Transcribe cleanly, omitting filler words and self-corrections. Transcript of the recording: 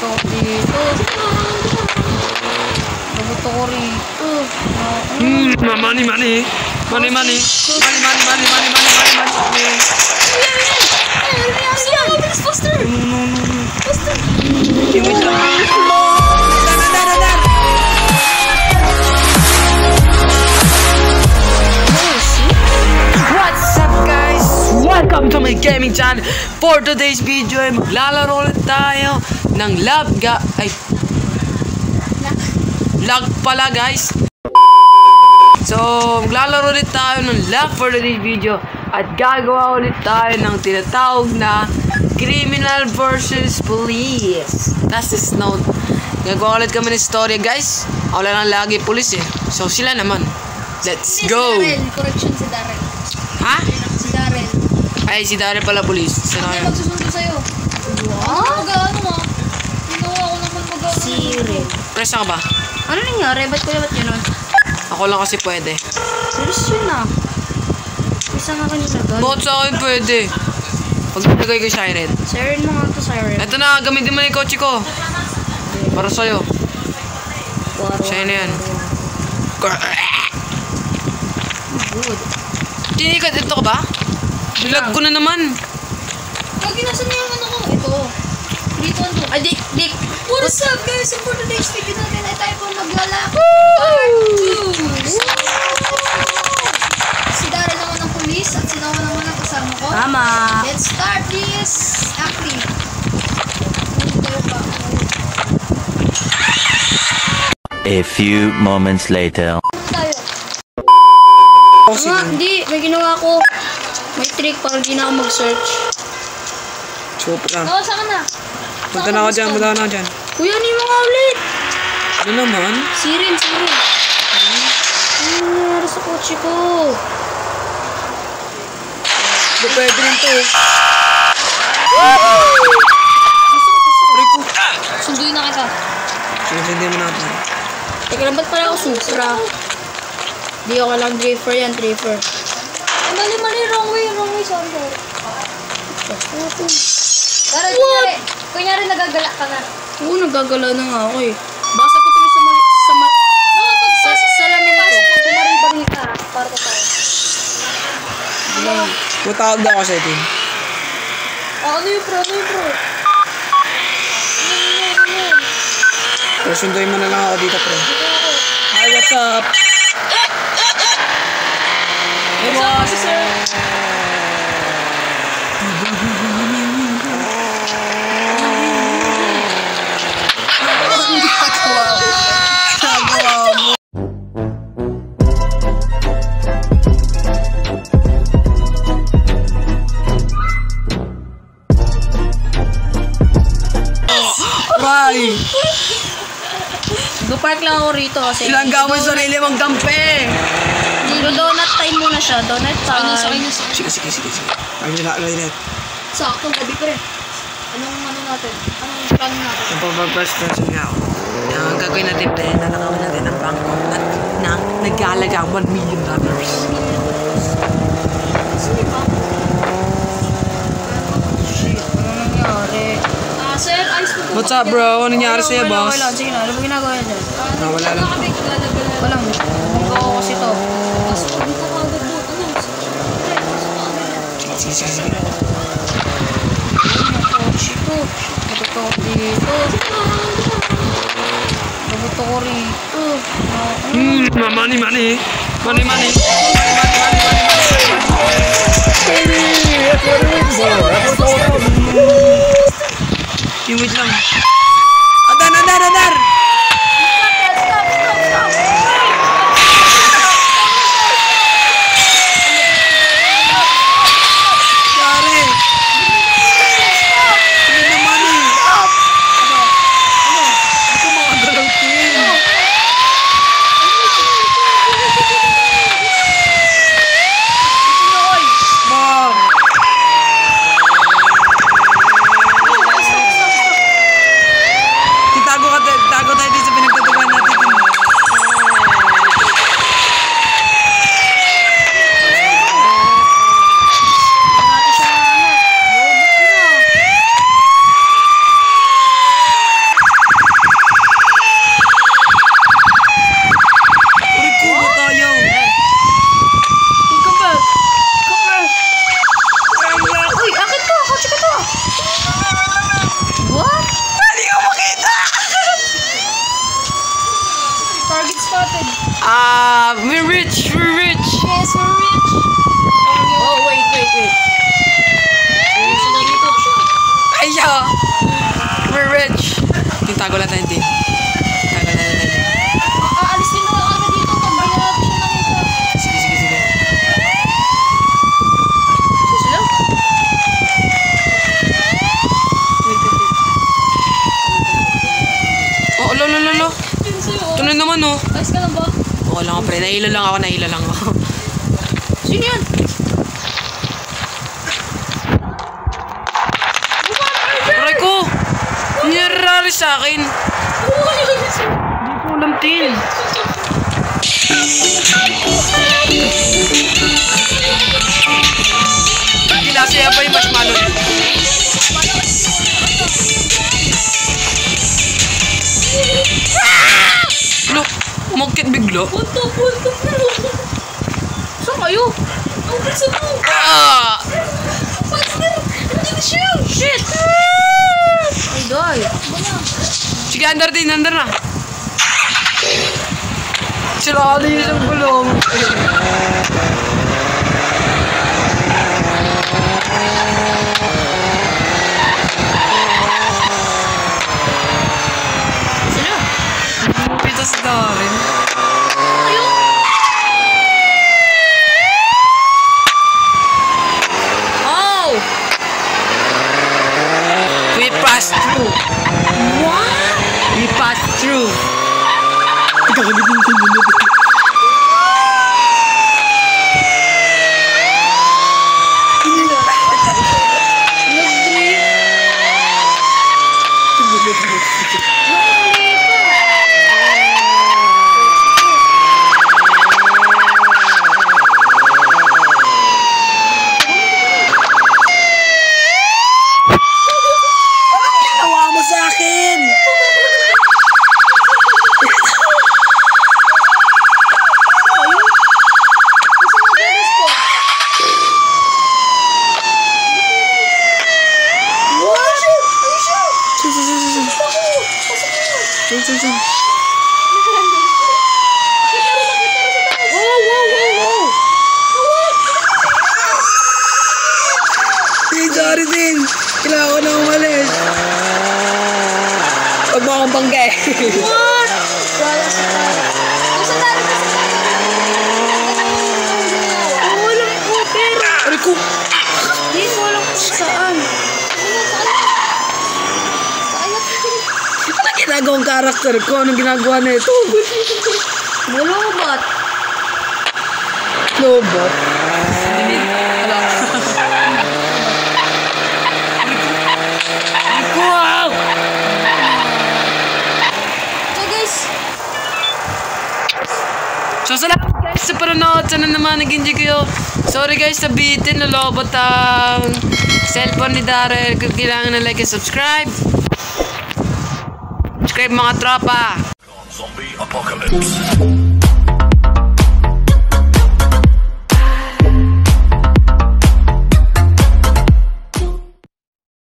Nabuto ko dito. Nabuto ko rito. Money. Faster! No. Faster! Wait lang. What's up guys? Welcome to my gaming channel. For today's video ay maglalaro ulit tayo ng lag pala guys. So maglalaro ulit tayo ng lag for today's video. At gagawa ulit tayo ng tinatawag na Criminal versus Police. That's is known. Gagawa ulit kami ng story guys. Ako lang lagi police eh. So sila naman. Let's go! Si Darren. Correction, si Darren. Ha? Si Darren. Ay, si Darren pala police. Sino Hindi yun? magsusundo sa'yo. Wow! Ano ah? Ginawa ko naman mag-ano. Siren. Presa ka ba? Ano nangyari? Ba't ko dapat yun? Ako lang kasi pwede. Serious yun ah. Isa nga kanina doon. Bakit sa akin pwede? Pag-nagay ko siren. Siren mo nga to, Siren. Ito na, gamitin mo na yung kotse ko. Para sa'yo. Siya na yan. Good. Tinikat, ito ka ba? Bilag ko na naman. Lagi nasan niya yung ano ko? Ito. Dito ano? Ay, Dick. What's up guys? For today's video natin ay tayo po maglalako. Part 2. Si Darren naman ang police at si Noah naman ang kasama ko. Tama. Let's start this acting. A few moments later. Hindi. May ginawa ko. May trick para di na ako mag-search. Super Noah, saan ka na? Punta na ako dyan, Kuya, ni mga ulit. Ano naman? Siren. Ano nangyari sa kotse ko? Pwede rin to. Sunduin na kita. Sinasindi mo natin. Teka lang, ba't pala ako Supra? Di ako lang Drafer yan, Drafer. Mali, wrong way, sorry. Tara, kunyari nagagala ka na. Oo, nagagala na nga ako eh. Basa ko tuloy sa salamin ko. Bumaring-baring ka, para ko tayo. Matawag daw ako sa itin. Ano yung pro? Pero sunduin mo na lang ako dito, pre. Hi, what's up? Hey, boss! Sir. Bye! Go-park lang ako rito kasi Ilangga mo yung sarili mong gampe! Donut time muna siya. Donut time. Sige. Ano nila? Sakto, gabi ko rin. Anong natin? Anong plan natin? Ang pag-first person nga ako. Ang gagawin natin, nanakawan natin ang bangko na nag-aalaga $1 million. Sino ba? Shit, ano nangyari? Sir, ayos po po. What's up, bro? Ano nangyari sa'yo, boss? Wala. Sige na, ano ba ginagawa niya dyan? Wala lang. Walang. Munggo ko kasi to. Sige. Nabuto ko dito. Nabuto ko rito. Money. Wait lang. Adar! tago lang tayo din. Tago lang tayo din. Aalis din ako agad dito. Pag natin siya nakita. Sige, sige, sige. Sila? Oh, lolo. Ito na naman, oh. Ayos ka lang ba? Okay lang, pre. Nahilo lang ako. Sino yan? Aray ko! Nangyari sa akin. Hindi ko alam, Tin. Kinasaya pa yung marshmallow. Look, umakit biglo. Punto. Saan kayo? Ang bisa mo. Ah! Hindi siya. Shit. Ay, doy. Sige, andar na. Sila ka yung isang gulong. Sila? Pitas na rin. Ayun. Oh! We passed through. What? We passed through. Tawa mo sa akin! Sorry din. Kailangan ko na umalis. Huwag mo akong banggay. What? Wala sa Gusto tayo. Walang cooper. Aray ko! Din, walang saan. Ano ginagawang karakter ko? Anong ginagawa na ito? Malobot. Lobot? Wow! So guys, So salamat guys sa panonood. Sana naman nag-enjoy kayo. Sorry guys, sabitin na lobot ang cellphone ni Daryl. Kailangan na like and subscribe. Subscribe mga tropa. Zombie apocalypse.